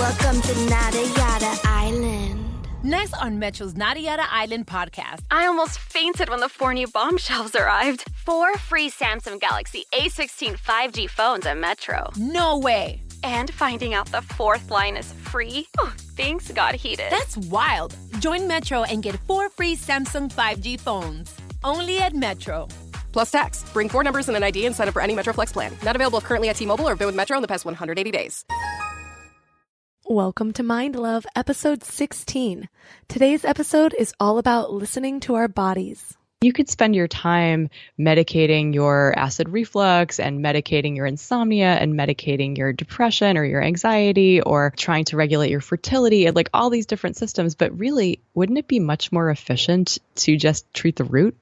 Welcome to Nada Yada Island. Next on Metro's Nada Yada Island podcast. I almost fainted when the 4 new bombshells arrived. 4 free Samsung Galaxy A16 5G phones at Metro. No way. And finding out the 4th line is free. Oh, things got heated. That's wild. Join Metro and get 4 free Samsung 5G phones. Only at Metro. Plus tax. Bring 4 numbers and an ID and sign up for any Metro Flex plan. Not available currently at T-Mobile or been with Metro in the past 180 days. Welcome to Mind Love, episode 16. Today's episode is all about listening to our bodies. You could spend your time medicating your acid reflux and medicating your insomnia and medicating your depression or your anxiety or trying to regulate your fertility and like all these different systems. But really, wouldn't it be much more efficient to just treat the root?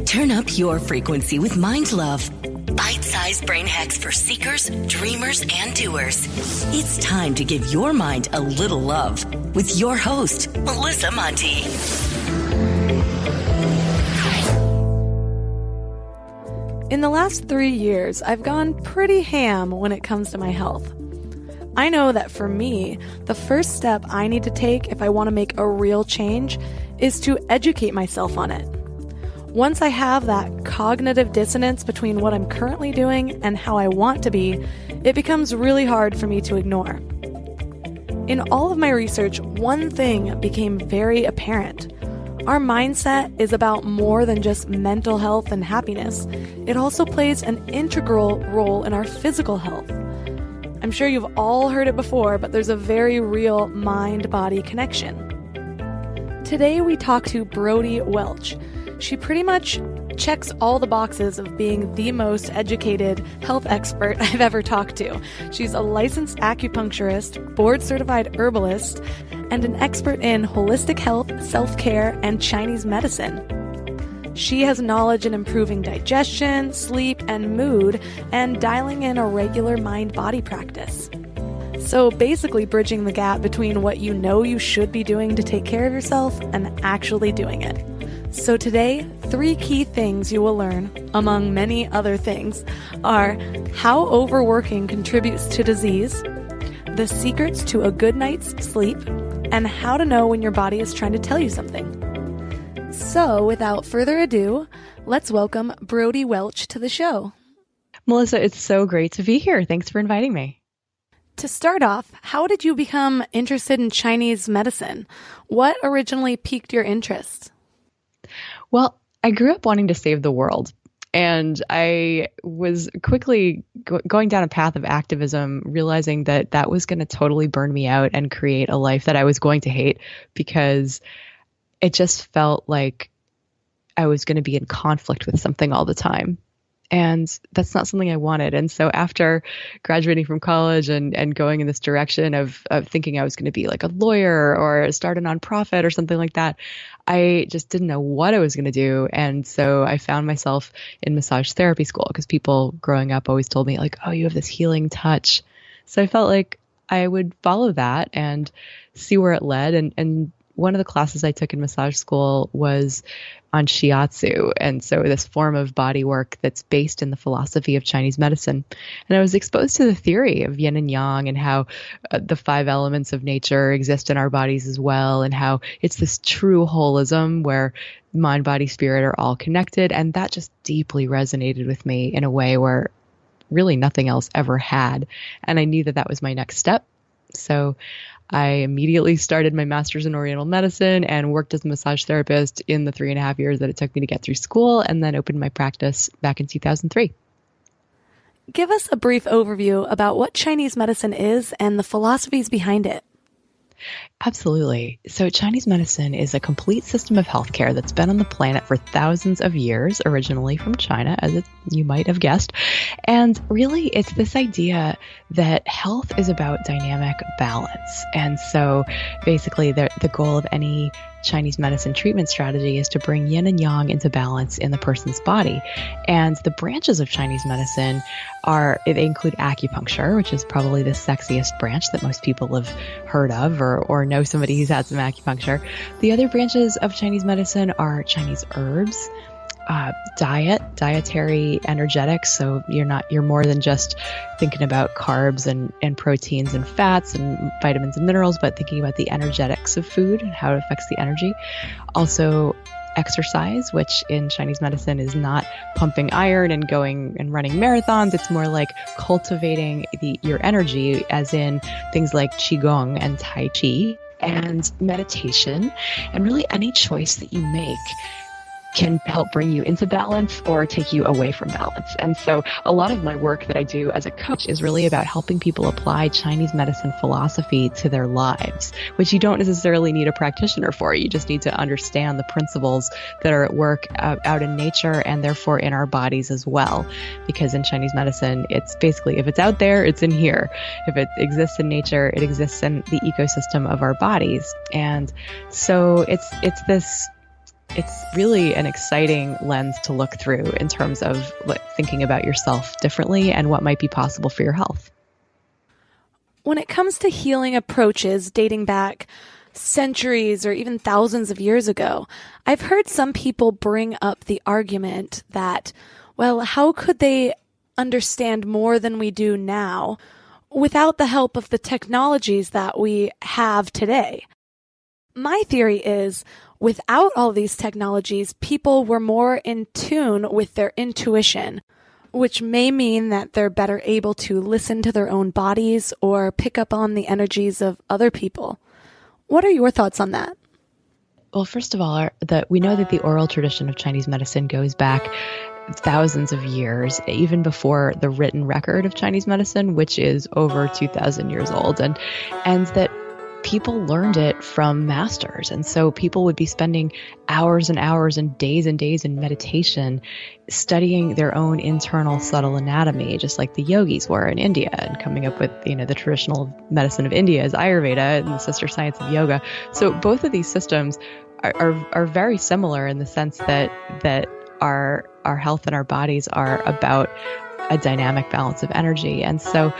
Turn up your frequency with Mind Love. Bite-sized brain hacks for seekers, dreamers, and doers. It's time to give your mind a little love with your host, Melissa Monti. In the last 3 years, I've gone pretty ham when it comes to my health. I know that for me, the first step I need to take if I want to make a real change is to educate myself on it. Once I have that cognitive dissonance between what I'm currently doing and how I want to be, it becomes really hard for me to ignore. In all of my research, one thing became very apparent. Our mindset is about more than just mental health and happiness. It also plays an integral role in our physical health. I'm sure you've all heard it before, but there's a very real mind-body connection. Today we talk to Brodie Welch. She pretty much checks all the boxes of being the most educated health expert I've ever talked to. She's a licensed acupuncturist, board-certified herbalist, and an expert in holistic health, self-care, and Chinese medicine. She has knowledge in improving digestion, sleep, and mood, and dialing in a regular mind-body practice. So basically bridging the gap between what you know you should be doing to take care of yourself and actually doing it. So today, 3 key things you will learn, among many other things, are how overworking contributes to disease, the secrets to a good night's sleep, and how to know when your body is trying to tell you something. So without further ado, let's welcome Brodie Welch to the show. Melissa, it's so great to be here. Thanks for inviting me. To start off, how did you become interested in Chinese medicine? What originally piqued your interest? Well, I grew up wanting to save the world, and I was quickly going down a path of activism, realizing that that was going to totally burn me out and create a life that I was going to hate because it just felt like I was going to be in conflict with something all the time. And that's not something I wanted. And so after graduating from college and going in this direction of thinking I was going to be like a lawyer or start a nonprofit or something like that, I just didn't know what I was going to do. And so I found myself in massage therapy school because people growing up always told me like, oh, you have this healing touch. So I felt like I would follow that and see where it led. And one of the classes I took in massage school was on shiatsu. And so this form of body work that's based in the philosophy of Chinese medicine. And I was exposed to the theory of yin and yang and how the 5 elements of nature exist in our bodies as well. And how it's this true holism where mind, body, spirit are all connected. And that just deeply resonated with me in a way where really nothing else ever had. And I knew that that was my next step. So I immediately started my master's in Oriental medicine and worked as a massage therapist in the 3.5 years that it took me to get through school, and then opened my practice back in 2003. Give us a brief overview about what Chinese medicine is and the philosophies behind it. Absolutely. So Chinese medicine is a complete system of healthcare that's been on the planet for thousands of years, originally from China, as you might have guessed. And really, it's this idea that health is about dynamic balance. And so basically, the goal of any Chinese medicine treatment strategy is to bring yin and yang into balance in the person's body. And the branches of Chinese medicine they include acupuncture, which is probably the sexiest branch that most people have heard of or know somebody who's had some acupuncture. The other branches of Chinese medicine are Chinese herbs, dietary energetics. So you're more than just thinking about carbs and proteins and fats and vitamins and minerals, but thinking about the energetics of food and how it affects the energy. Also, exercise, which in Chinese medicine is not pumping iron and going and running marathons. It's more like cultivating your energy, as in things like Qigong and Tai Chi, and meditation. And really any choice that you make can help bring you into balance or take you away from balance. And so a lot of my work that I do as a coach is really about helping people apply Chinese medicine philosophy to their lives, which you don't necessarily need a practitioner for. You just need to understand the principles that are at work out in nature and therefore in our bodies as well. Because in Chinese medicine, it's basically, if it's out there, it's in here. If it exists in nature, it exists in the ecosystem of our bodies. And so it's really an exciting lens to look through in terms of thinking about yourself differently and what might be possible for your health. When it comes to healing approaches dating back centuries or even thousands of years ago, I've heard some people bring up the argument that, well, how could they understand more than we do now without the help of the technologies that we have today? My theory is, without all these technologies, people were more in tune with their intuition, which may mean that they're better able to listen to their own bodies or pick up on the energies of other people. What are your thoughts on that? Well, first of all, we know that the oral tradition of Chinese medicine goes back thousands of years, even before the written record of Chinese medicine, which is over 2,000 years old, and that people learned it from masters. And so people would be spending hours and hours and days in meditation, studying their own internal subtle anatomy, just like the yogis were in India, and coming up with, the traditional medicine of India is Ayurveda and the sister science of yoga. So both of these systems are very similar in the sense that our health and our bodies are about a dynamic balance of energy. And so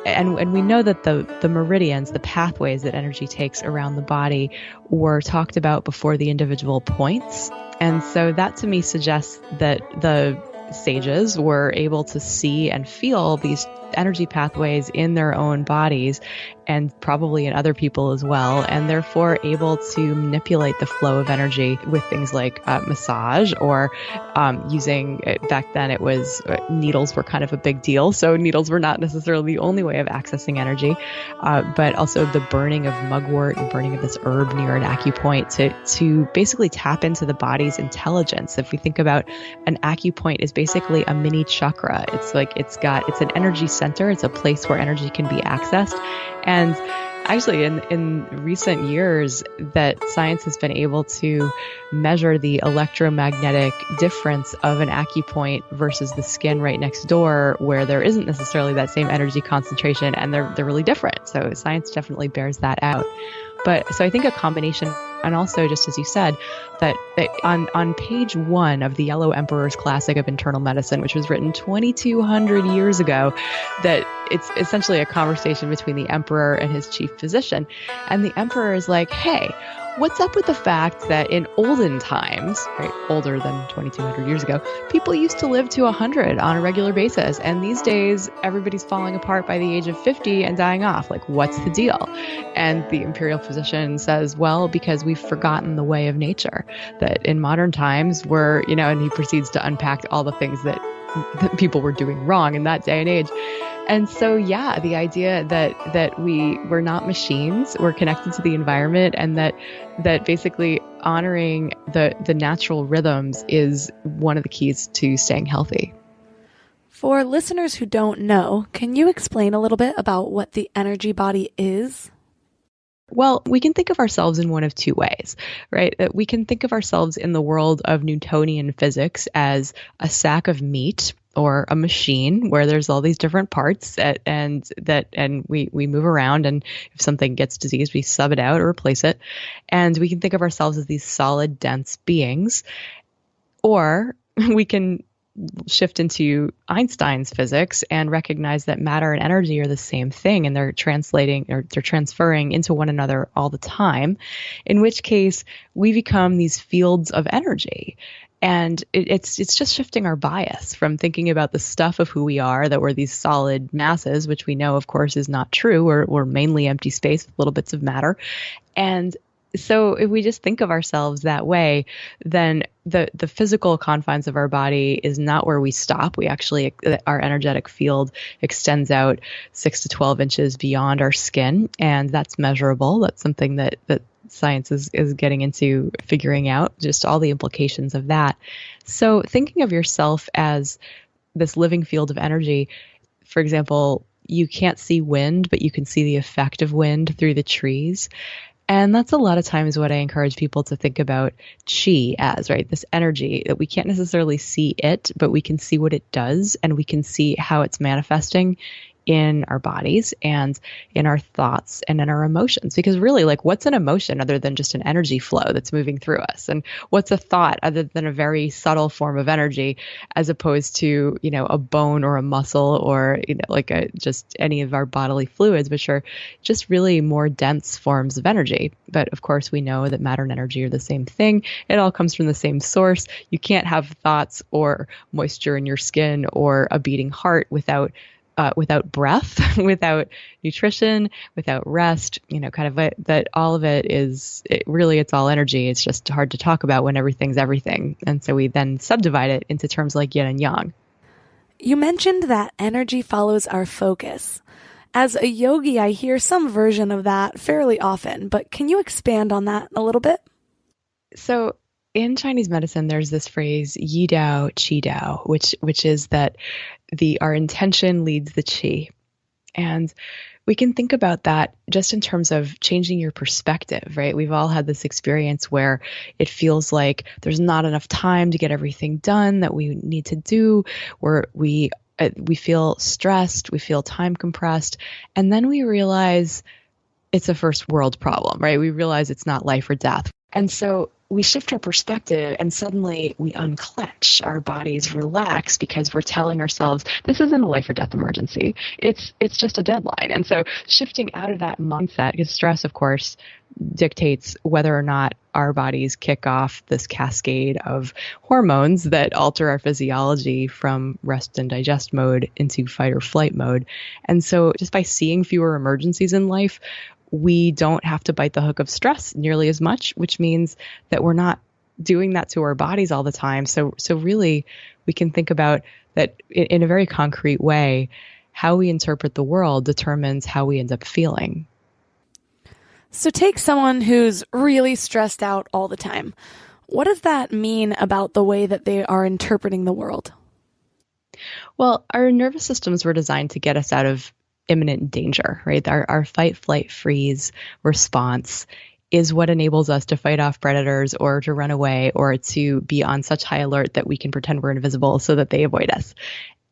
And we know that the meridians, the pathways that energy takes around the body, were talked about before the individual points. And so that to me suggests that the sages were able to see and feel these energy pathways in their own bodies and probably in other people as well, and therefore able to manipulate the flow of energy with things like massage or using, back then it was, needles were kind of a big deal. So needles were not necessarily the only way of accessing energy, but also the burning of mugwort and burning of this herb near an acupoint to basically tap into the body's intelligence. If we think about an acupoint is basically a mini chakra. It's an energy center. It's a place where energy can be accessed. And actually, in recent years, that science has been able to measure the electromagnetic difference of an acupoint versus the skin right next door, where there isn't necessarily that same energy concentration, and they're really different. So science definitely bears that out. But so I think a combination, and also just as you said, that on page 1 of the Yellow Emperor's Classic of Internal Medicine, which was written 2,200 years ago, that it's essentially a conversation between the emperor and his chief physician. And the emperor is like, hey, what's up with the fact that in olden times, right, older than 2,200 years ago, people used to live to 100 on a regular basis. And these days, everybody's falling apart by the age of 50 and dying off. Like, what's the deal? And the imperial physician says, well, because we've forgotten the way of nature, that in modern times we're, and he proceeds to unpack all the things that people were doing wrong in that day and age. And so, yeah, the idea that we're not machines, we're connected to the environment, and that basically honoring the natural rhythms is one of the keys to staying healthy. For listeners who don't know, can you explain a little bit about what the energy body is? Well, we can think of ourselves in one of two ways, right? We can think of ourselves in the world of Newtonian physics as a sack of meat or a machine where there's all these different parts and we move around, and if something gets diseased, we sub it out or replace it. And we can think of ourselves as these solid, dense beings, or we can shift into Einstein's physics and recognize that matter and energy are the same thing, and they're transferring into one another all the time, in which case we become these fields of energy. And it's just shifting our bias from thinking about the stuff of who we are, that we're these solid masses, which we know, of course, is not true. We're mainly empty space with little bits of matter. And so if we just think of ourselves that way, then the physical confines of our body is not where we stop. We actually, our energetic field extends out 6 to 12 inches beyond our skin, and that's measurable. That's something that science is getting into figuring out, just all the implications of that. So thinking of yourself as this living field of energy, for example, you can't see wind, but you can see the effect of wind through the trees. And that's a lot of times what I encourage people to think about qi as, right? This energy that we can't necessarily see it, but we can see what it does, and we can see how it's manifesting in our bodies and in our thoughts and in our emotions. Because really, like, what's an emotion other than just an energy flow that's moving through us? And what's a thought other than a very subtle form of energy, as opposed to, a bone or a muscle or, just any of our bodily fluids, which are just really more dense forms of energy. But of course, we know that matter and energy are the same thing. It all comes from the same source. You can't have thoughts or moisture in your skin or a beating heart without breath, without nutrition, without rest, that all of it is, it's all energy. It's just hard to talk about when everything's everything. And so we then subdivide it into terms like yin and yang. You mentioned that energy follows our focus. As a yogi, I hear some version of that fairly often, but can you expand on that a little bit? So in Chinese medicine, there's this phrase, yi dao, qi dao, which is that our intention leads the qi. And we can think about that just in terms of changing your perspective, right? We've all had this experience where it feels like there's not enough time to get everything done that we need to do, where we feel stressed, we feel time compressed, and then we realize it's a first world problem, right? We realize it's not life or death. And so we shift our perspective and suddenly we unclench, our bodies relax, because we're telling ourselves this isn't a life or death emergency. It's just a deadline. And so shifting out of that mindset, because stress, of course, dictates whether or not our bodies kick off this cascade of hormones that alter our physiology from rest and digest mode into fight or flight mode. And so just by seeing fewer emergencies in life, we don't have to bite the hook of stress nearly as much, which means that we're not doing that to our bodies all the time. So really, we can think about that in a very concrete way. How we interpret the world determines how we end up feeling. So take someone who's really stressed out all the time. What does that mean about the way that they are interpreting the world? Well, our nervous systems were designed to get us out of imminent danger, right? Our fight, flight, freeze response is what enables us to fight off predators or to run away or to be on such high alert that we can pretend we're invisible so that they avoid us.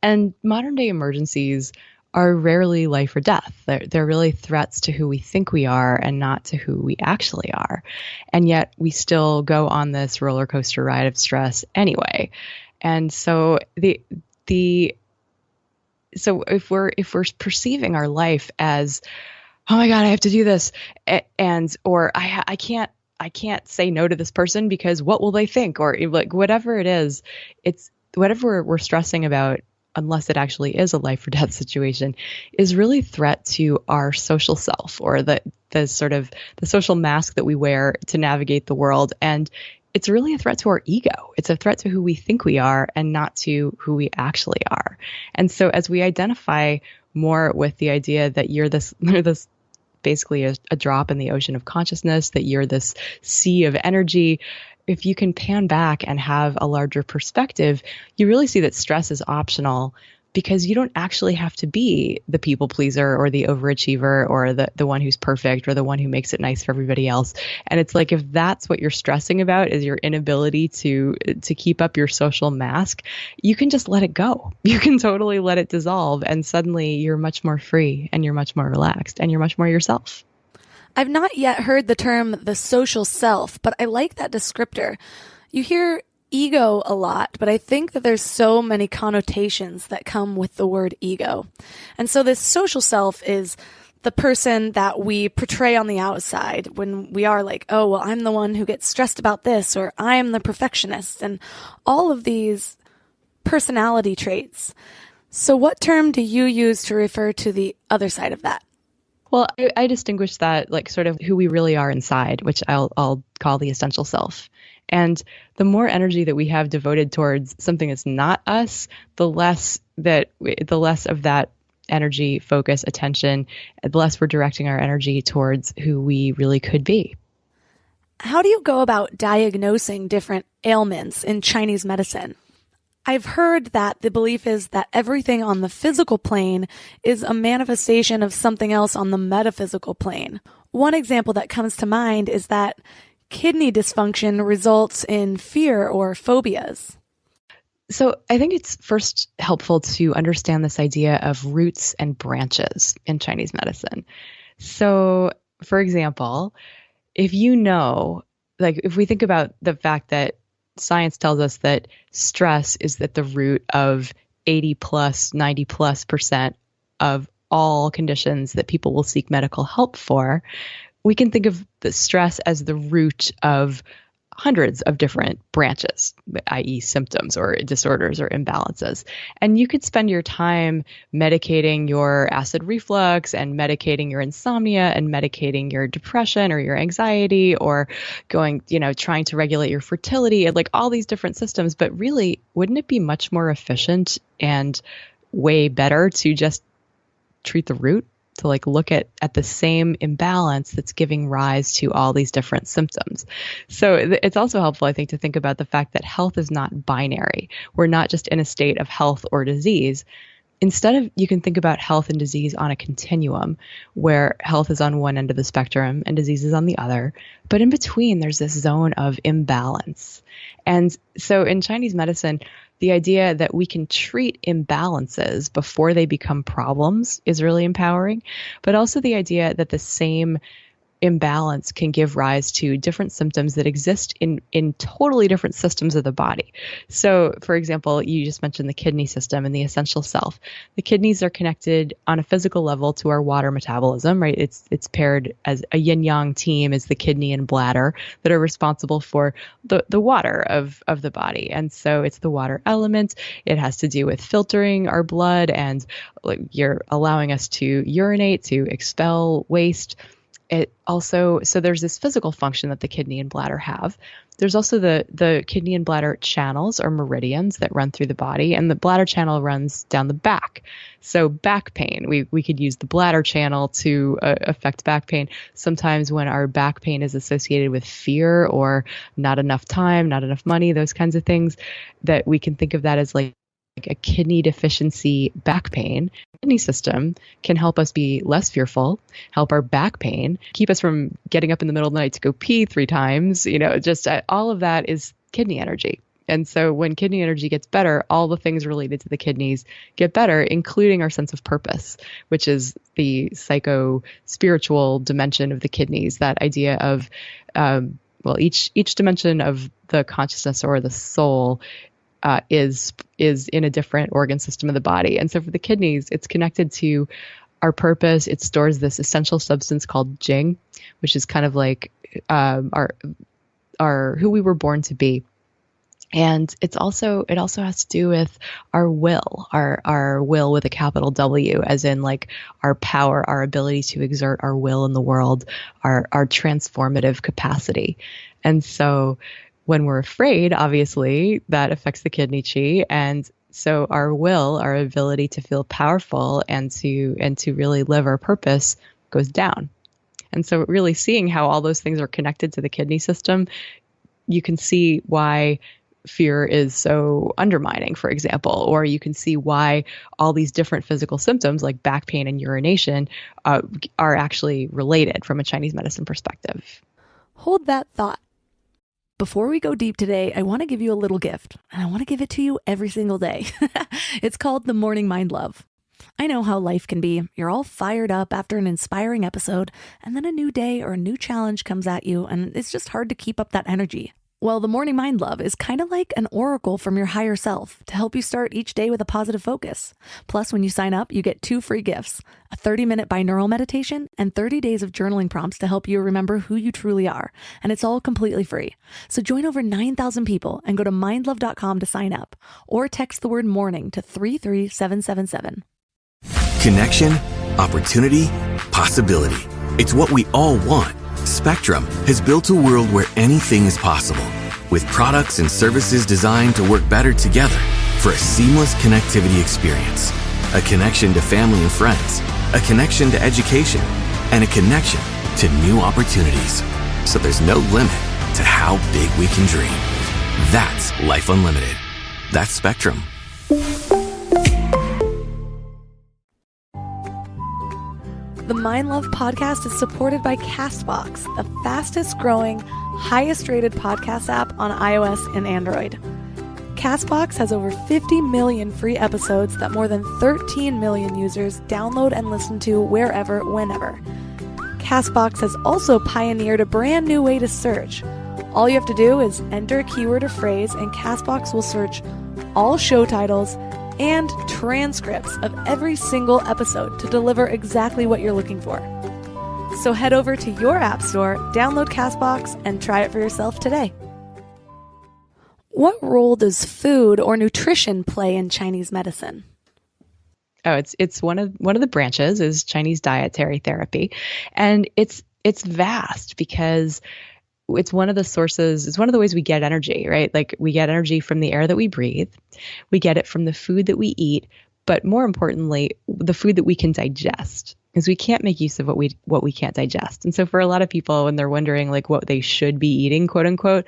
And modern day emergencies are rarely life or death. They're really threats to who we think we are and not to who we actually are. And yet we still go on this roller coaster ride of stress anyway. And so So if we're perceiving our life as, oh my God, I have to do this, or I can't say no to this person because what will they think, or like whatever it is, it's whatever we're stressing about, unless it actually is a life or death situation, is really a threat to our social self, or the sort of the social mask that we wear to navigate the world. And it's really a threat to our ego. It's a threat to who we think we are and not to who we actually are. And so as we identify more with the idea that you're this basically a drop in the ocean of consciousness, that you're this sea of energy, if you can pan back and have a larger perspective, you really see that stress is optional, because you don't actually have to be the people pleaser or the overachiever or the one who's perfect or the one who makes it nice for everybody else. And it's like, if that's what you're stressing about is your inability to keep up your social mask, you can just let it go. You can totally let it dissolve. And suddenly you're much more free and you're much more relaxed and you're much more yourself. I've not yet heard the term the social self, but I like that descriptor. You hear ego a lot, but I think that there's so many connotations that come with the word ego. And so this social self is the person that we portray on the outside when we are like, oh, well, I'm the one who gets stressed about this, or I am the perfectionist, and all of these personality traits. So what term do you use to refer to the other side of that? Well, I distinguish that like sort of who we really are inside, which I'll call the essential self. And the more energy that we have devoted towards something that's not us, the less of that energy, focus, attention, the less we're directing our energy towards who we really could be. How do you go about diagnosing different ailments in Chinese medicine? I've heard that the belief is that everything on the physical plane is a manifestation of something else on the metaphysical plane. One example that comes to mind is that kidney dysfunction results in fear or phobias. So I think it's first helpful to understand this idea of roots and branches in Chinese medicine. So, for example, if we think about the fact that science tells us that stress is at the root of 80 plus, 90 plus % of all conditions that people will seek medical help for, we can think of the stress as the root of hundreds of different branches, i.e. symptoms or disorders or imbalances. And you could spend your time medicating your acid reflux and medicating your insomnia and medicating your depression or your anxiety or trying to regulate your fertility and like all these different systems. But really, wouldn't it be much more efficient and way better to just treat the root? To like look at the same imbalance that's giving rise to all these different symptoms. So it's also helpful, I think, to think about the fact that health is not binary. We're not just in a state of health or disease. Instead, you can think about health and disease on a continuum where health is on one end of the spectrum and disease is on the other. But in between, there's this zone of imbalance. And so in Chinese medicine, the idea that we can treat imbalances before they become problems is really empowering, but also the idea that the same imbalance can give rise to different symptoms that exist in totally different systems of the body. So, for example, you just mentioned the kidney system and the essential self. The kidneys are connected on a physical level to our water metabolism, right? It's paired as a yin-yang team is the kidney and bladder that are responsible for the water of the body. And so it's the water element. It has to do with filtering our blood and you're allowing us to urinate, to expel waste. So there's this physical function that the kidney and bladder have. There's also the kidney and bladder channels or meridians that run through the body, and the bladder channel runs down the back. So back pain, we could use the bladder channel to affect back pain. Sometimes when our back pain is associated with fear or not enough time, not enough money, those kinds of things, that we can think of that as like a kidney deficiency back pain. The kidney system can help us be less fearful, help our back pain, keep us from getting up in the middle of the night to go pee 3 times. Just all of that is kidney energy. And so when kidney energy gets better, all the things related to the kidneys get better, including our sense of purpose, which is the psycho-spiritual dimension of the kidneys, that idea of, each dimension of the consciousness or the soul is in a different organ system of the body. And so for the kidneys, it's connected to our purpose. It stores this essential substance called Jing, which is kind of like our who we were born to be. And it also has to do with our will, our will with a capital W, as in like our power, our ability to exert our will in the world, our transformative capacity. And so when we're afraid, obviously, that affects the kidney chi. And so our will, our ability to feel powerful and to really live our purpose goes down. And so really seeing how all those things are connected to the kidney system, you can see why fear is so undermining, for example, or you can see why all these different physical symptoms like back pain and urination are actually related from a Chinese medicine perspective. Hold that thought. Before we go deep today, I want to give you a little gift, and I want to give it to you every single day. It's called the Morning Mind Love. I know how life can be. You're all fired up after an inspiring episode, and then a new day or a new challenge comes at you, and it's just hard to keep up that energy. Well, the Morning Mind Love is kind of like an oracle from your higher self to help you start each day with a positive focus. Plus, when you sign up, you get 2 free gifts, a 30-minute binaural meditation and 30 days of journaling prompts to help you remember who you truly are. And it's all completely free. So join over 9,000 people and go to mindlove.com to sign up or text the word morning to 33777. Connection, opportunity, possibility. It's what we all want. Spectrum has built a world where anything is possible, with products and services designed to work better together for a seamless connectivity experience. A connection to family and friends, a connection to education, and a connection to new opportunities. So there's no limit to how big we can dream. That's Life Unlimited. That's Spectrum. The Mind Love podcast is supported by Castbox, the fastest growing, highest rated podcast app on iOS and Android. Castbox has over 50 million free episodes that more than 13 million users download and listen to wherever, whenever. Castbox has also pioneered a brand new way to search. All you have to do is enter a keyword or phrase, and Castbox will search all show titles and transcripts of every single episode to deliver exactly what you're looking for. So head over to your app store, download CastBox, and try it for yourself today. What role does food or nutrition play in Chinese medicine? Oh, it's one of the branches is Chinese dietary therapy, and it's vast because it's one of the sources, it's one of the ways we get energy, right? Like we get energy from the air that we breathe. We get it from the food that we eat, but more importantly, the food that we can digest. Because we can't make use of what we can't digest. And so for a lot of people, when they're wondering like what they should be eating, quote unquote,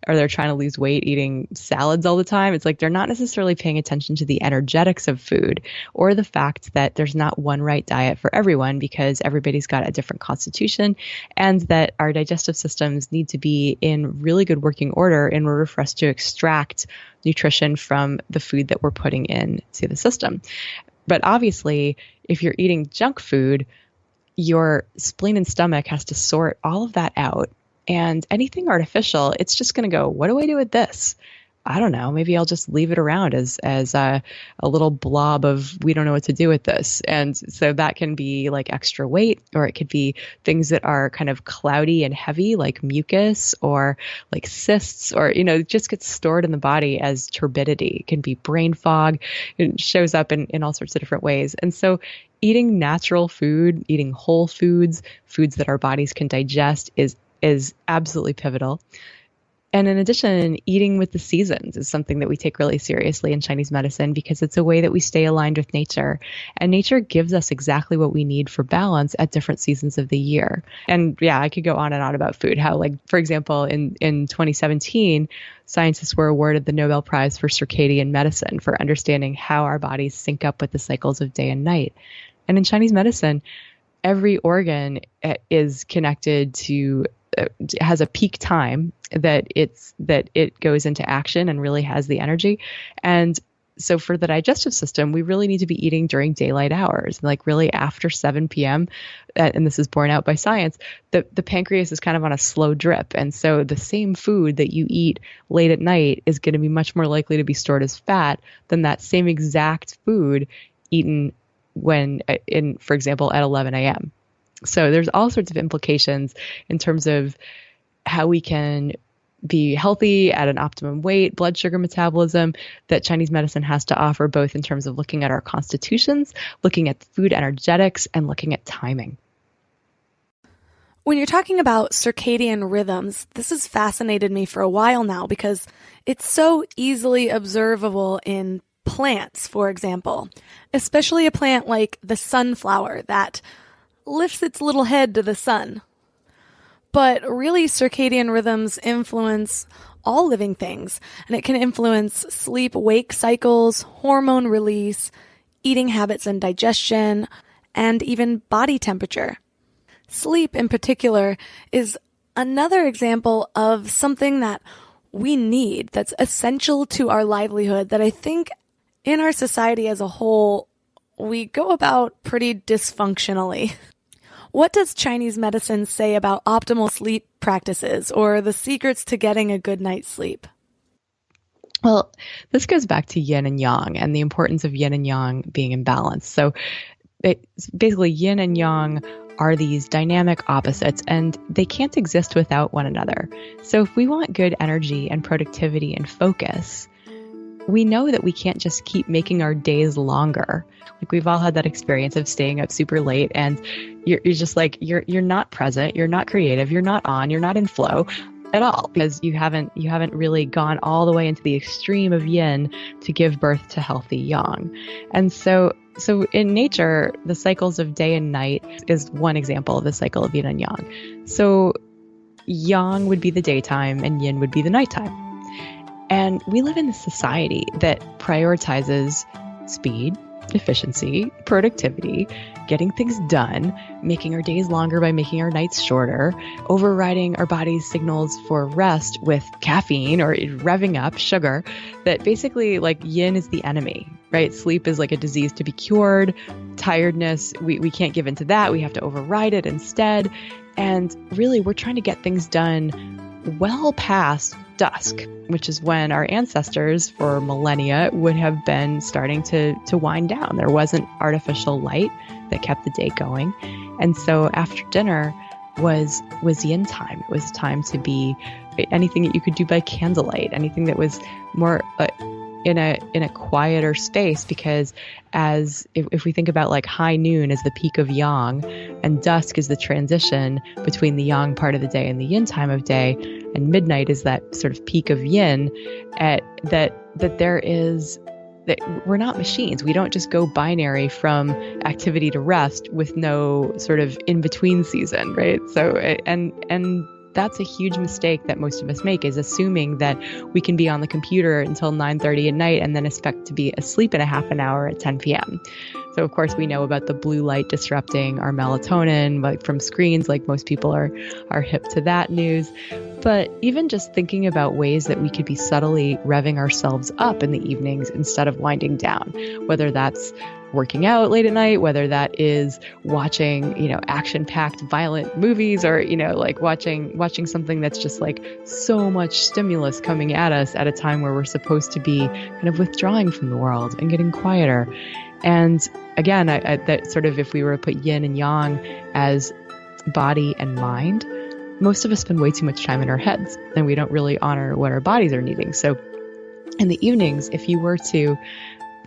or they're trying to lose weight eating salads all the time, it's like they're not necessarily paying attention to the energetics of food or the fact that there's not one right diet for everyone because everybody's got a different constitution, and that our digestive systems need to be in really good working order in order for us to extract nutrition from the food that we're putting into the system. But obviously, if you're eating junk food, your spleen and stomach has to sort all of that out. And anything artificial, it's just going to go, what do I do with this? I don't know. Maybe I'll just leave it around as a little blob of we don't know what to do with this. And so that can be like extra weight, or it could be things that are kind of cloudy and heavy, like mucus or like cysts, or, it just gets stored in the body as turbidity. It can be brain fog. It shows up in all sorts of different ways. And so eating natural food, eating whole foods, foods that our bodies can digest is absolutely pivotal. And in addition, eating with the seasons is something that we take really seriously in Chinese medicine because it's a way that we stay aligned with nature. And nature gives us exactly what we need for balance at different seasons of the year. And yeah, I could go on and on about food. How, like, for example, in 2017, scientists were awarded the Nobel Prize for circadian medicine for understanding how our bodies sync up with the cycles of day and night. And in Chinese medicine, every organ is connected to has a peak time that it goes into action and really has the energy. And so for the digestive system, we really need to be eating during daylight hours, like really after 7 p.m. And this is borne out by science, the pancreas is kind of on a slow drip. And so the same food that you eat late at night is going to be much more likely to be stored as fat than that same exact food eaten for example, at 11 a.m. So there's all sorts of implications in terms of how we can be healthy at an optimum weight, blood sugar metabolism, that Chinese medicine has to offer, both in terms of looking at our constitutions, looking at food energetics, and looking at timing. When you're talking about circadian rhythms, this has fascinated me for a while now because it's so easily observable in plants, for example, especially a plant like the sunflower that lifts its little head to the sun. But really, circadian rhythms influence all living things, and it can influence sleep-wake cycles, hormone release, eating habits and digestion, and even body temperature. Sleep, in particular, is another example of something that we need, that's essential to our livelihood, that I think in our society as a whole, we go about pretty dysfunctionally. What does Chinese medicine say about optimal sleep practices or the secrets to getting a good night's sleep? Well, this goes back to yin and yang and the importance of yin and yang being in balance. So basically, yin and yang are these dynamic opposites, and they can't exist without one another. So if we want good energy and productivity and focus, we know that we can't just keep making our days longer. Like, we've all had that experience of staying up super late and you're just like, you're not present, you're not creative, you're not on, you're not in flow at all, because you haven't really gone all the way into the extreme of yin to give birth to healthy yang. And so in nature, the cycles of day and night is one example of the cycle of yin and yang. So yang would be the daytime and yin would be the nighttime. And we live in a society that prioritizes speed, efficiency, productivity, getting things done, making our days longer by making our nights shorter, overriding our body's signals for rest with caffeine or revving up sugar, that basically, like, yin is the enemy, right? Sleep is like a disease to be cured. Tiredness, we can't give into that. We have to override it instead. And really, we're trying to get things done well past dusk, which is when our ancestors for millennia would have been starting to wind down. There wasn't artificial light that kept the day going. And so after dinner was yin time. It was time to be anything that you could do by candlelight, anything that was more in a quieter space, because if we think about like high noon as the peak of yang and dusk is the transition between the yang part of the day and the yin time of day, and midnight is that sort of peak of yin, that we're not machines. We don't just go binary from activity to rest with no sort of in-between season, right? So, and that's a huge mistake that most of us make, is assuming that we can be on the computer until 9:30 at night and then expect to be asleep in a half an hour at 10 p.m. So of course we know about the blue light disrupting our melatonin, like from screens, like most people are hip to that news. But even just thinking about ways that we could be subtly revving ourselves up in the evenings instead of winding down, whether that's working out late at night, whether that is watching, action-packed violent movies, or, like watching something that's just like so much stimulus coming at us at a time where we're supposed to be kind of withdrawing from the world and getting quieter. And again, that sort of, if we were to put yin and yang as body and mind, most of us spend way too much time in our heads and we don't really honor what our bodies are needing. So in the evenings, if you were to,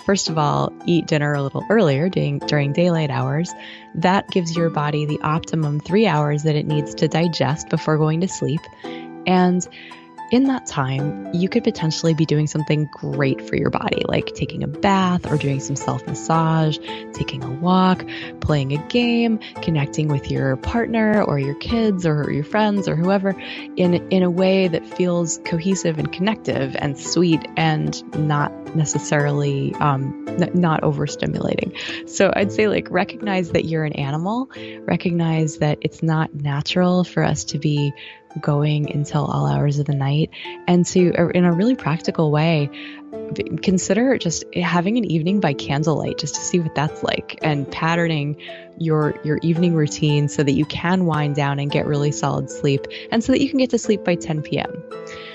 first of all, eat dinner a little earlier during daylight hours, that gives your body the optimum 3 hours that it needs to digest before going to sleep. And in that time, you could potentially be doing something great for your body, like taking a bath or doing some self-massage, taking a walk, playing a game, connecting with your partner or your kids or your friends or whoever in a way that feels cohesive and connective and sweet and not necessarily not overstimulating. So I'd say, like, recognize that you're an animal, recognize that it's not natural for us to be going until all hours of the night, and to, in a really practical way, consider just having an evening by candlelight just to see what that's like, and patterning your evening routine so that you can wind down and get really solid sleep, and so that you can get to sleep by 10 p.m.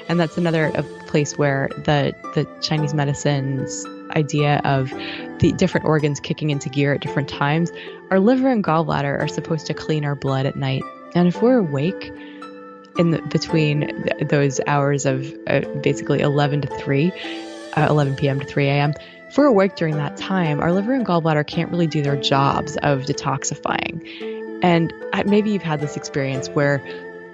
And that's another place where the Chinese medicine's idea of the different organs kicking into gear at different times. Our liver and gallbladder are supposed to clean our blood at night, and if we're awake between those hours of basically 11 p.m. to 3 a.m., if we're awake during that time, our liver and gallbladder can't really do their jobs of detoxifying. And maybe you've had this experience where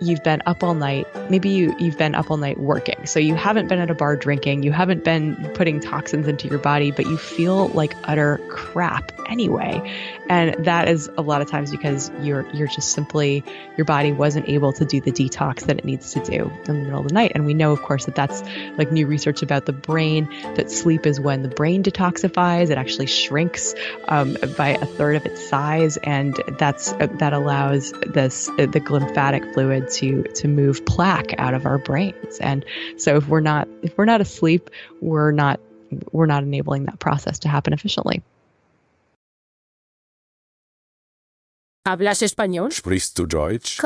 you've been up all night. Maybe you've been up all night working. So you haven't been at a bar drinking. You haven't been putting toxins into your body, but you feel like utter crap anyway. And that is a lot of times because you're just simply, your body wasn't able to do the detox that it needs to do in the middle of the night. And we know, of course, that that's like new research about the brain, that sleep is when the brain detoxifies. It actually shrinks by a third of its size. And that allows the lymphatic fluid to move plaque out of our brains. And so if we're not asleep, we're not enabling that process to happen efficiently. ¿Hablas español? Sprichst du Deutsch?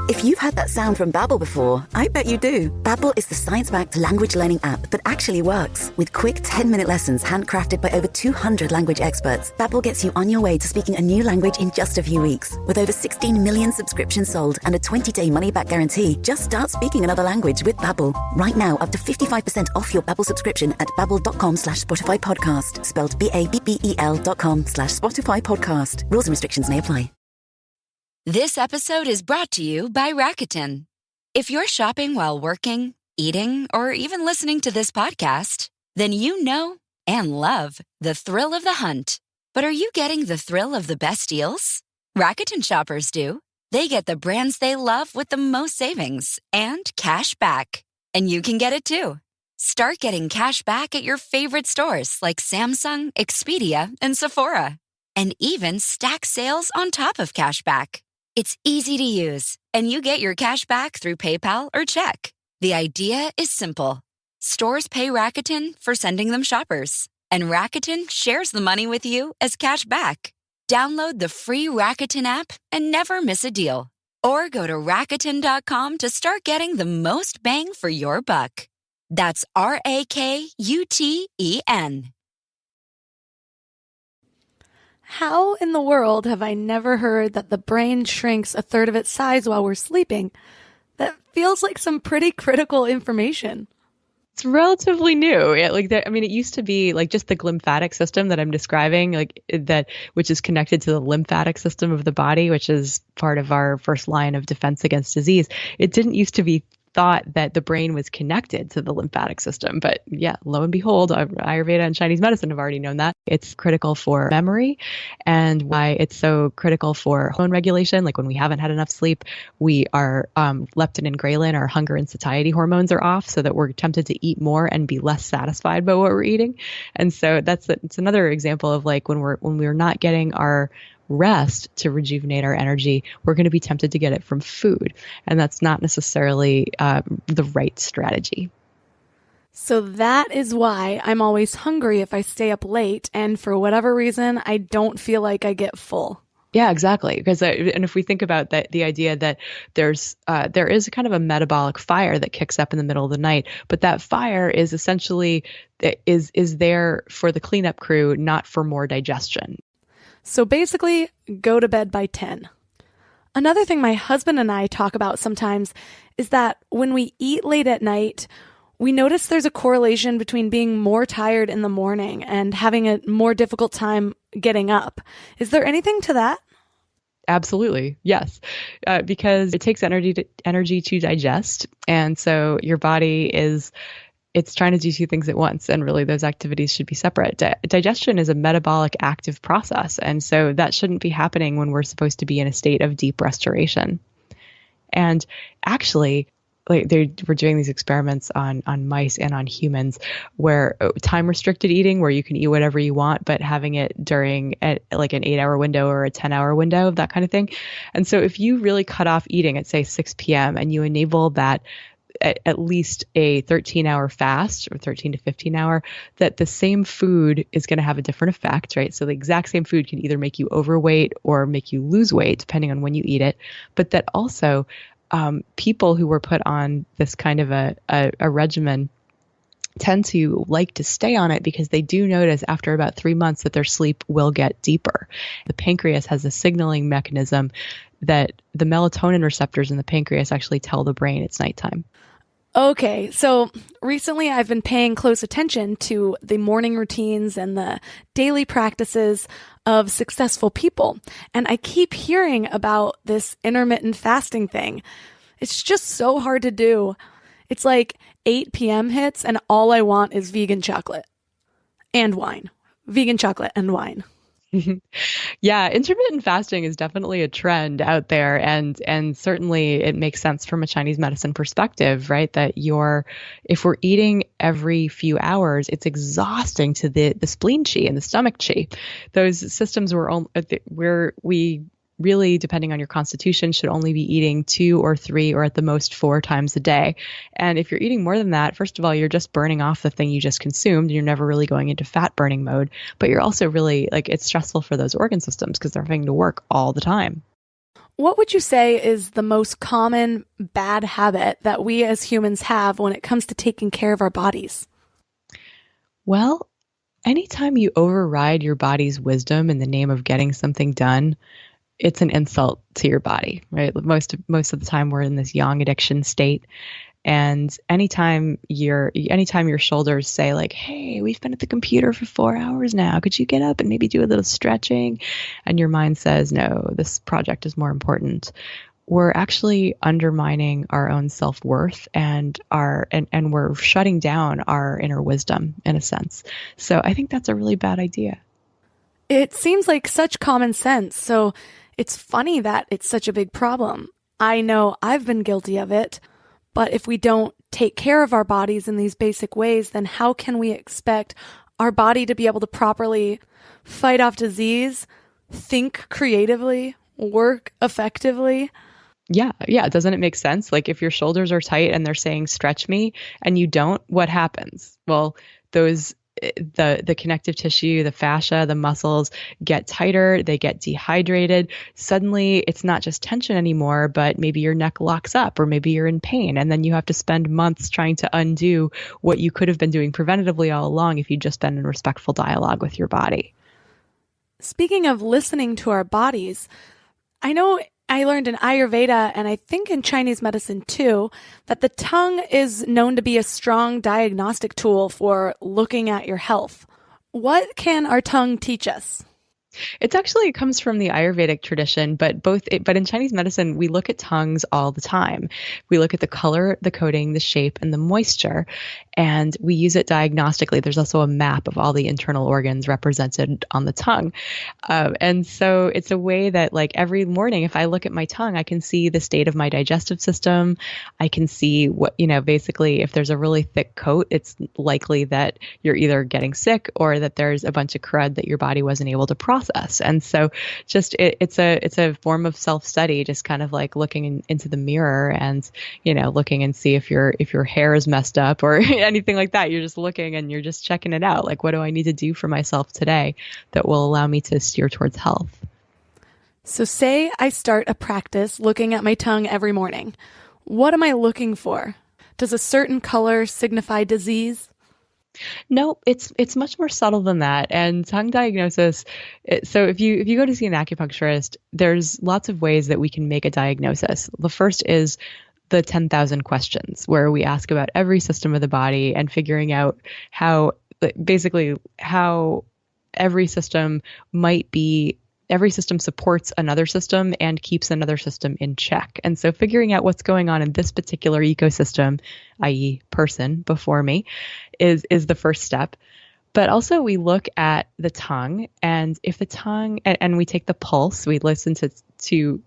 If you've heard that sound from Babbel before, I bet you do. Babbel is the science-backed language learning app that actually works. With quick 10-minute lessons handcrafted by over 200 language experts, Babbel gets you on your way to speaking a new language in just a few weeks. With over 16 million subscriptions sold and a 20-day money-back guarantee, just start speaking another language with Babbel. Right now, up to 55% off your Babbel subscription at babbel.com/Spotify podcast. Spelled BABBEL.com/Spotify podcast. Rules and restrictions may apply. This episode is brought to you by Rakuten. If you're shopping while working, eating, or even listening to this podcast, then you know and love the thrill of the hunt. But are you getting the thrill of the best deals? Rakuten shoppers do. They get the brands they love with the most savings and cash back. And you can get it too. Start getting cash back at your favorite stores like Samsung, Expedia, and Sephora. And even stack sales on top of cash back. It's easy to use, and you get your cash back through PayPal or check. The idea is simple. Stores pay Rakuten for sending them shoppers, and Rakuten shares the money with you as cash back. Download the free Rakuten app and never miss a deal. Or go to Rakuten.com to start getting the most bang for your buck. That's RAKUTEN. How in the world have I never heard that the brain shrinks a third of its size while we're sleeping? That feels like some pretty critical information. It's relatively new. It used to be like just the lymphatic system that I'm describing, which is connected to the lymphatic system of the body, which is part of our first line of defense against disease. It didn't used to be thought that the brain was connected to the lymphatic system. But yeah, lo and behold, Ayurveda and Chinese medicine have already known that. It's critical for memory, and why it's so critical for hormone regulation. Like when we haven't had enough sleep, we are leptin and ghrelin, our hunger and satiety hormones, are off, so that we're tempted to eat more and be less satisfied by what we're eating. And so it's another example of like when we're not getting our rest to rejuvenate our energy, we're going to be tempted to get it from food. And that's not necessarily the right strategy. So that is why I'm always hungry if I stay up late, and for whatever reason, I don't feel like I get full. Yeah, exactly. Because and if we think about that, the idea that there is kind of a metabolic fire that kicks up in the middle of the night, but that fire is essentially is there for the cleanup crew, not for more digestion. So basically, go to bed by 10. Another thing my husband and I talk about sometimes is that when we eat late at night, we notice there's a correlation between being more tired in the morning and having a more difficult time getting up. Is there anything to that? Absolutely. Yes. Because it takes energy to digest. And so your body it's trying to do two things at once, and really those activities should be separate. Digestion is a metabolic active process, and so that shouldn't be happening when we're supposed to be in a state of deep restoration. And actually, we're doing these experiments on mice and on humans where time restricted eating, where you can eat whatever you want, but having it during like an 8-hour window or a 10-hour window, that kind of thing. And so if you really cut off eating at say 6 p.m. and you enable that at least a 13-hour fast, or 13 to 15 hour, that the same food is going to have a different effect, right? So the exact same food can either make you overweight or make you lose weight, depending on when you eat it. But that also people who were put on this kind of a regimen tend to like to stay on it because they do notice after about 3 months that their sleep will get deeper. The pancreas has a signaling mechanism that the melatonin receptors in the pancreas actually tell the brain it's nighttime. Okay, so recently I've been paying close attention to the morning routines and the daily practices of successful people, and I keep hearing about this intermittent fasting thing. It's just so hard to do. It's like 8 p.m. hits and all I want is vegan chocolate and wine. Vegan chocolate and wine. Yeah, intermittent fasting is definitely a trend out there, and certainly it makes sense from a Chinese medicine perspective, right? That if we're eating every few hours, it's exhausting to the spleen qi and the stomach qi. Those systems where we really, depending on your constitution, should only be eating 2 or 3 or at the most 4 times a day. And if you're eating more than that, first of all, you're just burning off the thing you just consumed. And you're never really going into fat burning mode. But you're also really, like, it's stressful for those organ systems because they're having to work all the time. What would you say is the most common bad habit that we as humans have when it comes to taking care of our bodies? Well, anytime you override your body's wisdom in the name of getting something done, it's an insult to your body, right? Most of the time we're in this yang addiction state. And anytime your shoulders say like, hey, we've been at the computer for 4 hours now, could you get up and maybe do a little stretching? And your mind says, no, this project is more important. We're actually undermining our own self-worth and we're shutting down our inner wisdom in a sense. So I think that's a really bad idea. It seems like such common sense. So it's funny that it's such a big problem. I know I've been guilty of it, but if we don't take care of our bodies in these basic ways, then how can we expect our body to be able to properly fight off disease, think creatively, work effectively? Yeah. Doesn't it make sense? Like if your shoulders are tight and they're saying stretch me and you don't, what happens? Well, the connective tissue, the fascia, the muscles get tighter, they get dehydrated. Suddenly it's not just tension anymore, but maybe your neck locks up or maybe you're in pain. And then you have to spend months trying to undo what you could have been doing preventatively all along if you'd just been in respectful dialogue with your body. Speaking of listening to our bodies, I know I learned in Ayurveda, and I think in Chinese medicine too, that the tongue is known to be a strong diagnostic tool for looking at your health. What can our tongue teach us? It comes from the Ayurvedic tradition, but in Chinese medicine, we look at tongues all the time. We look at the color, the coating, the shape, and the moisture, and we use it diagnostically. There's also a map of all the internal organs represented on the tongue. And so it's a way that like every morning, if I look at my tongue, I can see the state of my digestive system. I can see what, basically if there's a really thick coat, it's likely that you're either getting sick or that there's a bunch of crud that your body wasn't able to process. And so just it's a form of self-study, just kind of like looking into the mirror and, looking and see if your hair is messed up or anything like that. You're just looking and you're just checking it out. Like, what do I need to do for myself today that will allow me to steer towards health? So say I start a practice looking at my tongue every morning. What am I looking for? Does a certain color signify disease? No, it's much more subtle than that. And tongue diagnosis, so if you go to see an acupuncturist, there's lots of ways that we can make a diagnosis. The first is the 10,000 questions, where we ask about every system of the body and figuring out how every system supports another system and keeps another system in check. And so figuring out what's going on in this particular ecosystem, i.e. person before me, is the first step. But also we look at the tongue, and if the tongue, and we take the pulse, we listen to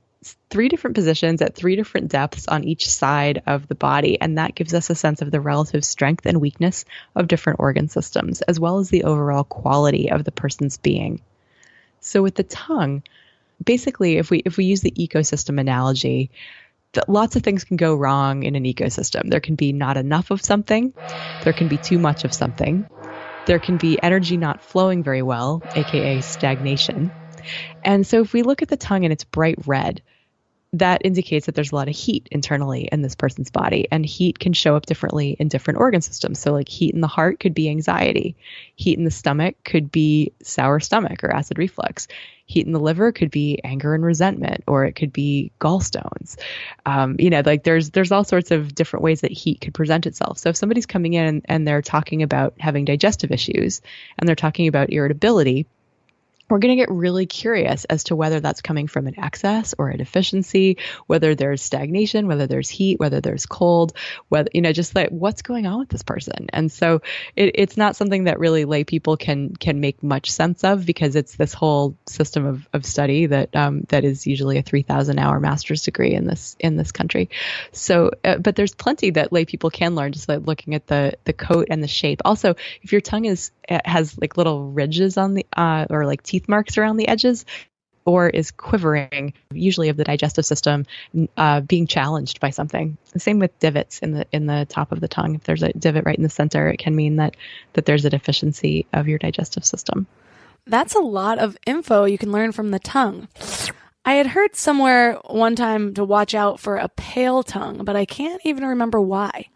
3 different positions at 3 different depths on each side of the body. And that gives us a sense of the relative strength and weakness of different organ systems, as well as the overall quality of the person's being. So with the tongue, basically, if we use the ecosystem analogy, lots of things can go wrong in an ecosystem. There can be not enough of something. There can be too much of something. There can be energy not flowing very well, aka stagnation. And so if we look at the tongue and it's bright red, that indicates that there's a lot of heat internally in this person's body, and heat can show up differently in different organ systems. So like heat in the heart could be anxiety. Heat in the stomach could be sour stomach or acid reflux. Heat in the liver could be anger and resentment, or it could be gallstones. There's all sorts of different ways that heat could present itself. So if somebody's coming in and they're talking about having digestive issues and they're talking about irritability, we're going to get really curious as to whether that's coming from an excess or a deficiency, whether there's stagnation, whether there's heat, whether there's cold, whether, just like what's going on with this person. And so it's not something that really lay people can make much sense of, because it's this whole system of study that is usually a 3,000-hour master's degree in this country. So, but there's plenty that lay people can learn, just like looking at the coat and the shape. Also, if your tongue has like little ridges on the or like teeth marks around the edges, or is quivering, usually of the digestive system, being challenged by something. The same with divots in the top of the tongue. If there's a divot right in the center, it can mean that there's a deficiency of your digestive system. That's a lot of info you can learn from the tongue. I had heard somewhere one time to watch out for a pale tongue, but I can't even remember why.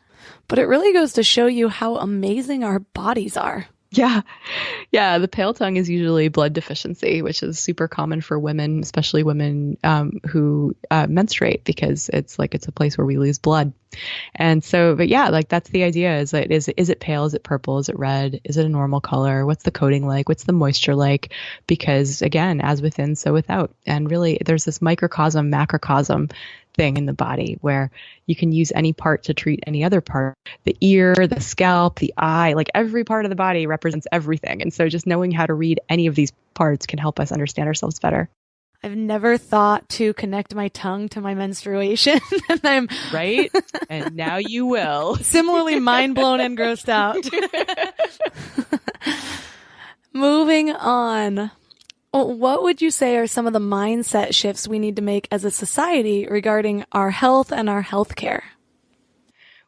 But it really goes to show you how amazing our bodies are. Yeah. Yeah. The pale tongue is usually blood deficiency, which is super common for women, especially women who menstruate, because it's a place where we lose blood. And so, but yeah, like that's the idea is that is it pale? Is it purple? Is it red? Is it a normal color? What's the coating like? What's the moisture like? Because again, as within, so without. And really there's this microcosm, macrocosm thing in the body where you can use any part to treat any other part. The ear, the scalp, the eye, like every part of the body represents everything. And so just knowing how to read any of these parts can help us understand ourselves better. I've never thought to connect my tongue to my menstruation. And I'm right. And now you will. Similarly mind blown and grossed out. Moving on. What would you say are some of the mindset shifts we need to make as a society regarding our health and our healthcare?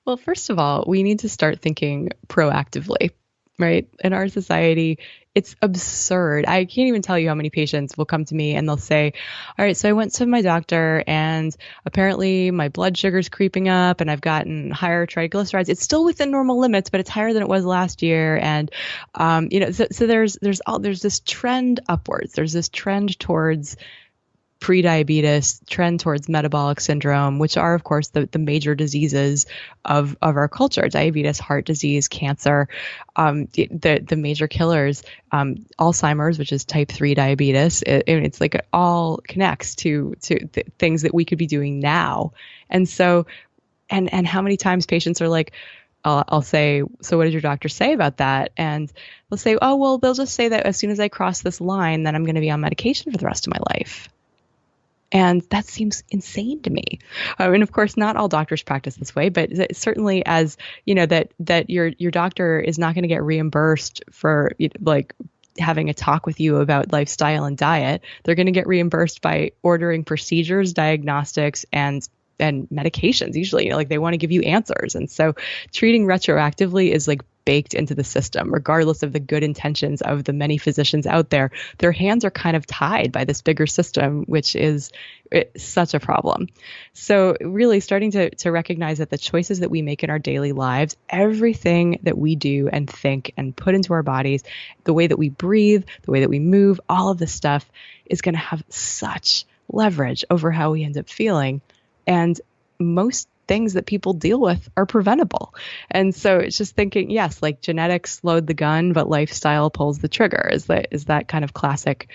Well, first of all, we need to start thinking proactively, right? In our society, it's absurd. I can't even tell you how many patients will come to me and they'll say, all right, so I went to my doctor and apparently my blood sugar's creeping up and I've gotten higher triglycerides. It's still within normal limits, but it's higher than it was last year. And, so there's this trend upwards. There's this trend towards prediabetes, trend towards metabolic syndrome, which are, of course, the major diseases of our culture: diabetes, heart disease, cancer, the major killers, Alzheimer's, which is type 3 diabetes. It's like it all connects to things that we could be doing now. And so, and how many times patients are like, I'll say, so what did your doctor say about that? And they'll say, oh, well, they'll just say that as soon as I cross this line, then I'm going to be on medication for the rest of my life. And that seems insane to me. And of course, not all doctors practice this way, but certainly as, that your doctor is not going to get reimbursed for like having a talk with you about lifestyle and diet. They're going to get reimbursed by ordering procedures, diagnostics, and medications. Usually, like they want to give you answers. And so treating retroactively is like baked into the system, regardless of the good intentions of the many physicians out there. Their hands are kind of tied by this bigger system, which is such a problem. So really starting to recognize that the choices that we make in our daily lives, everything that we do and think and put into our bodies, the way that we breathe, the way that we move, all of this stuff is going to have such leverage over how we end up feeling. And most things that people deal with are preventable. And so it's just thinking, yes, like genetics load the gun, but lifestyle pulls the trigger is that kind of classic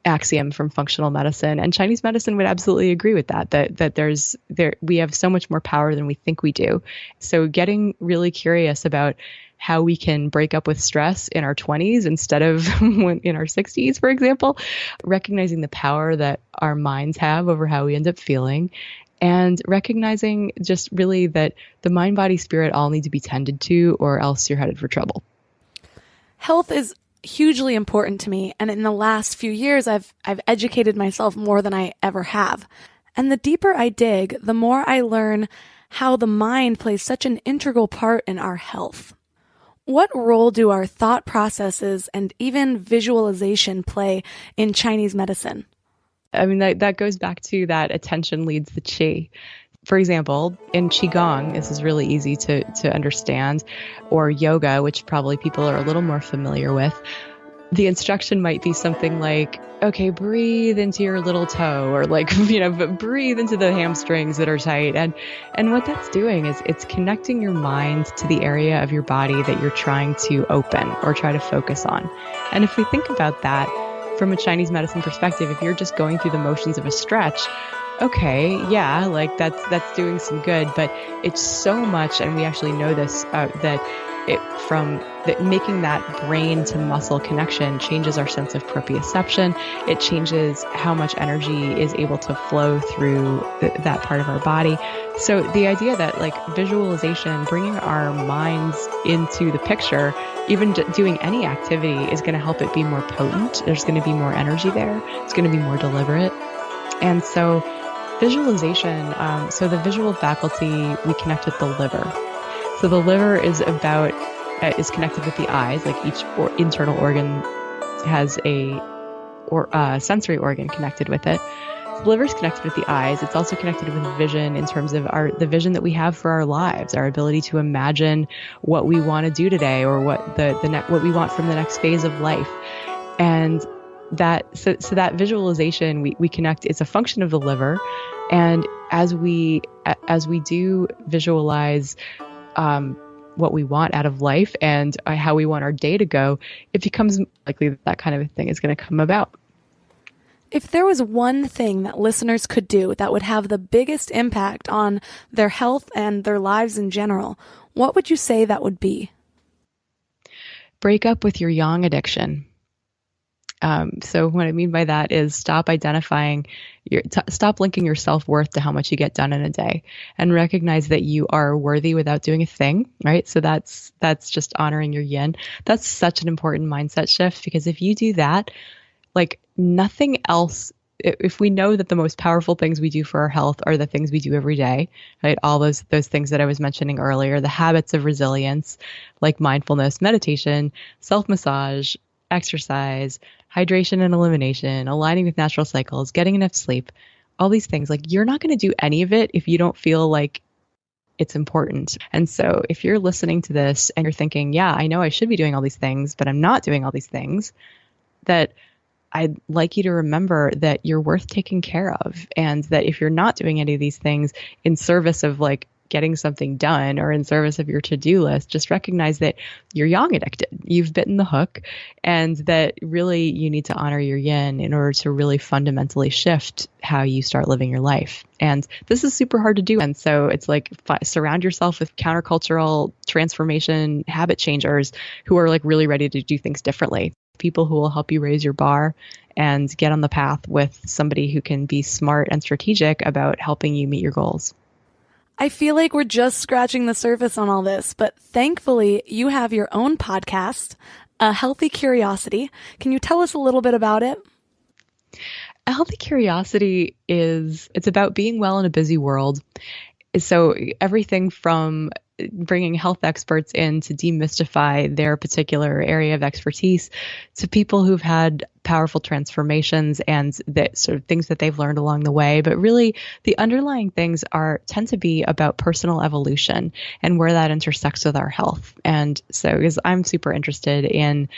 axiom from functional medicine. And Chinese medicine would absolutely agree with that we have so much more power than we think we do. So getting really curious about how we can break up with stress in our 20s instead of in our 60s, for example, recognizing the power that our minds have over how we end up feeling, and recognizing just really that the mind, body, spirit all need to be tended to, or else you're headed for trouble. Health is hugely important to me, and in the last few years, I've educated myself more than I ever have. And the deeper I dig, the more I learn how the mind plays such an integral part in our health. What role do our thought processes and even visualization play in Chinese medicine? I mean, that goes back to that attention leads the qi. For example, in Qigong, this is really easy to understand, or yoga, which probably people are a little more familiar with. The instruction might be something like, okay, breathe into your little toe, or like, breathe into the hamstrings that are tight. And what that's doing is it's connecting your mind to the area of your body that you're trying to open or try to focus on. And if we think about that from a Chinese medicine perspective, if you're just going through the motions of a stretch, okay, yeah, like that's doing some good, but it's so much, and we actually know this, that making that brain to muscle connection changes our sense of proprioception. It changes how much energy is able to flow through that part of our body. So the idea that like visualization, bringing our minds into the picture, even doing any activity is going to help it be more potent. There's going to be more energy there. It's going to be more deliberate. And so visualization, so the visual faculty, we connect with the liver. So the liver is connected with the eyes, like each internal organ has a sensory organ connected with it. The liver is connected with the eyes. It's also connected with vision in terms of the vision that we have for our lives, our ability to imagine what we want to do today or what what we want from the next phase of life. And that visualization we connect, it's a function of the liver. And as we do visualize what we want out of life and how we want our day to go, it becomes likely that kind of a thing is going to come about. If there was one thing that listeners could do that would have the biggest impact on their health and their lives in general, what would you say that would be? Break up with your yang addiction. So what I mean by that is stop linking your self-worth to how much you get done in a day, and recognize that you are worthy without doing a thing, right? So that's just honoring your yin. That's such an important mindset shift, because if you do that, like nothing else, if we know that the most powerful things we do for our health are the things we do every day, right? All those things that I was mentioning earlier, the habits of resilience, like mindfulness, meditation, self-massage, exercise, hydration and elimination, aligning with natural cycles, getting enough sleep, all these things, like you're not going to do any of it if you don't feel like it's important. And so if you're listening to this and you're thinking, yeah, I know I should be doing all these things, but I'm not doing all these things, that I'd like you to remember that you're worth taking care of. And that if you're not doing any of these things in service of like getting something done or in service of your to-do list, just recognize that you're yang addicted. You've bitten the hook, and that really you need to honor your yin in order to really fundamentally shift how you start living your life. And this is super hard to do. And so it's like surround yourself with countercultural transformation habit changers who are like really ready to do things differently. People who will help you raise your bar and get on the path with somebody who can be smart and strategic about helping you meet your goals. I feel like we're just scratching the surface on all this, but thankfully you have your own podcast, A Healthy Curiosity. Can you tell us a little bit about it? A Healthy Curiosity it's about being well in a busy world. So everything from bringing health experts in to demystify their particular area of expertise to people who've had powerful transformations and the sort of things that they've learned along the way. But really, the underlying things tend to be about personal evolution and where that intersects with our health. And so, because I'm super interested in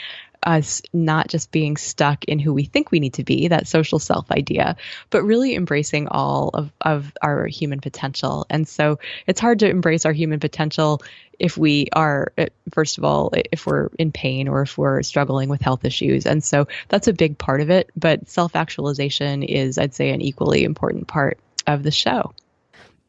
us not just being stuck in who we think we need to be, that social self idea, but really embracing all of our human potential. And so it's hard to embrace our human potential if we are, first of all, if we're in pain or if we're struggling with health issues. And so that's a big part of it. But self-actualization is, I'd say, an equally important part of the show.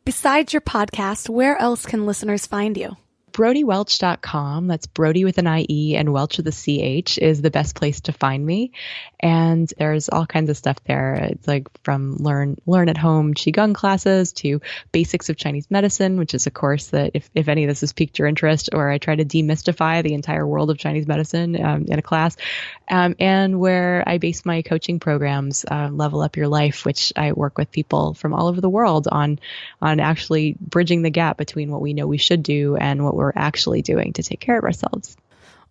Besides your podcast, where else can listeners find you? BrodieWelch.com, that's Brodie with an IE and Welch with a CH, is the best place to find me. And there's all kinds of stuff there. It's like from learn at home Qigong classes to basics of Chinese medicine, which is a course that if any of this has piqued your interest, or I try to demystify the entire world of Chinese medicine in a class, and where I base my coaching programs, Level Up Your Life, which I work with people from all over the world on actually bridging the gap between what we know we should do and what we're actually doing to take care of ourselves.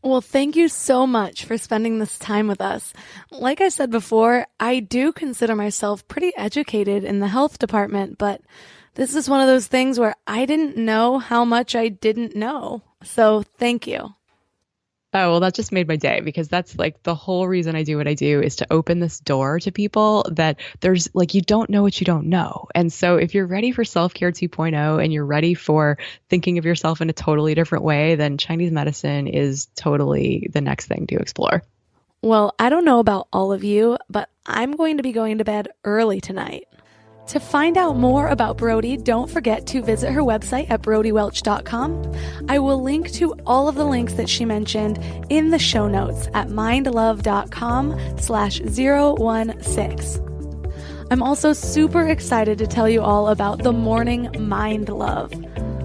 Well, thank you so much for spending this time with us. Like I said before, I do consider myself pretty educated in the health department, but this is one of those things where I didn't know how much I didn't know. So thank you. Oh, well, that just made my day, because that's like the whole reason I do what I do, is to open this door to people that there's like, you don't know what you don't know. And so if you're ready for self-care 2.0 and you're ready for thinking of yourself in a totally different way, then Chinese medicine is totally the next thing to explore. Well, I don't know about all of you, but I'm going to be going to bed early tonight. To find out more about Brody, don't forget to visit her website at brodywelch.com. I will link to all of the links that she mentioned in the show notes at mindlove.com/016. I'm also super excited to tell you all about the Morning Mind Love.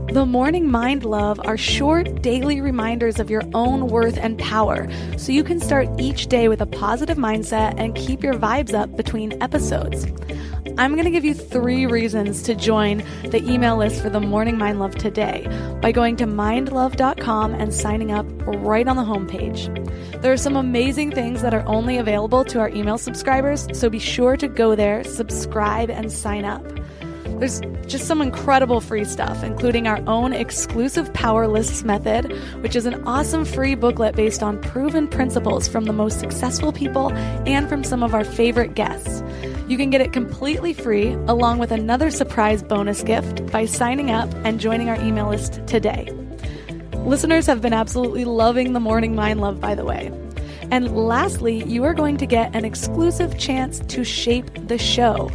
The Morning Mind Love are short daily reminders of your own worth and power, so you can start each day with a positive mindset and keep your vibes up between episodes. I'm going to give you 3 reasons to join the email list for the Morning Mind Love today by going to mindlove.com and signing up right on the homepage. There are some amazing things that are only available to our email subscribers, so be sure to go there, subscribe, and sign up. There's just some incredible free stuff, including our own exclusive Power Lists method, which is an awesome free booklet based on proven principles from the most successful people and from some of our favorite guests. You can get it completely free, along with another surprise bonus gift by signing up and joining our email list today. Listeners have been absolutely loving the Morning Mind Love, by the way. And lastly, you are going to get an exclusive chance to shape the show.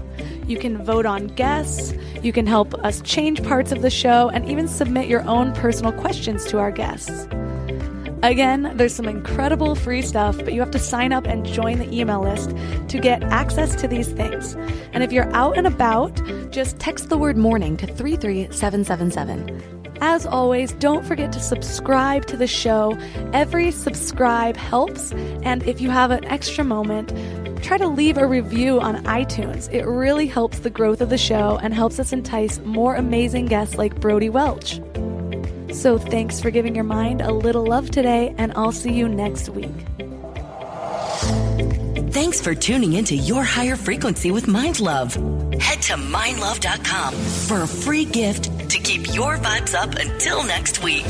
You can vote on guests, you can help us change parts of the show, and even submit your own personal questions to our guests. Again, there's some incredible free stuff, but you have to sign up and join the email list to get access to these things. And if you're out and about, just text the word morning to 33777. As always, don't forget to subscribe to the show. Every subscribe helps, and if you have an extra moment, try to leave a review on iTunes. It really helps the growth of the show and helps us entice more amazing guests like Brody Welch. So thanks for giving your mind a little love today, and I'll see you next week. Thanks for tuning into Your Higher Frequency with Mind Love. Head to mindlove.com for a free gift to keep your vibes up until next week.